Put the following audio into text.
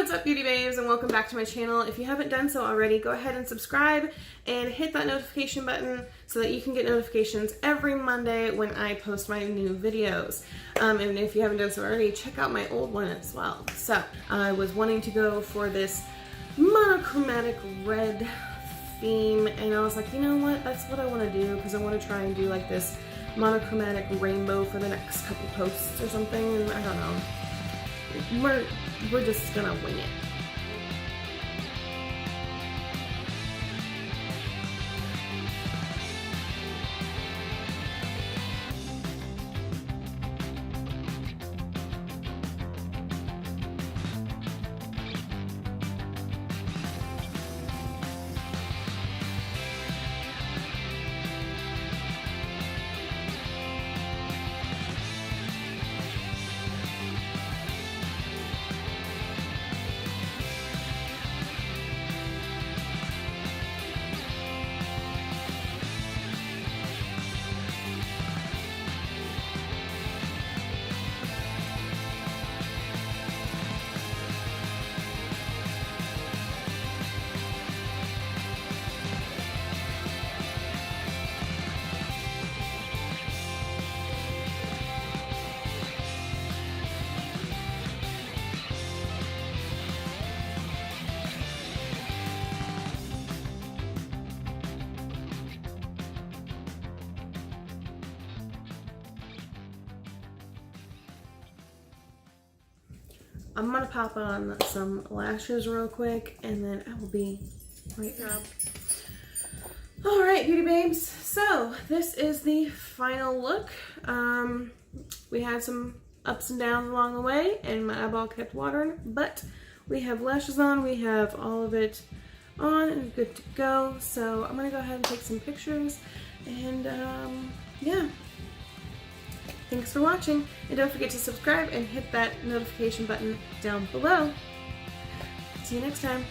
What's up, beauty babes, and welcome back to my channel. If you haven't done so already, go ahead and subscribe and hit that notification button so that you can get notifications every Monday when I post my new videos. And if you haven't done so already, check out my old one as well. So I was wanting to go for this monochromatic red theme, and I was like, you know what, that's what I want to do, because I want to try and do like this monochromatic rainbow for the next couple posts or something, and I don't know. We're just gonna wing it. I'm gonna pop on some lashes real quick, and then I will be right back. Alright, beauty babes, so this is the final look. We had some ups and downs along the way, and my eyeball kept watering, but we have lashes on, we have all of it on and good to go. So I'm gonna go ahead and take some pictures, and yeah. Thanks for watching, and don't forget to subscribe and hit that notification button down below. See you next time.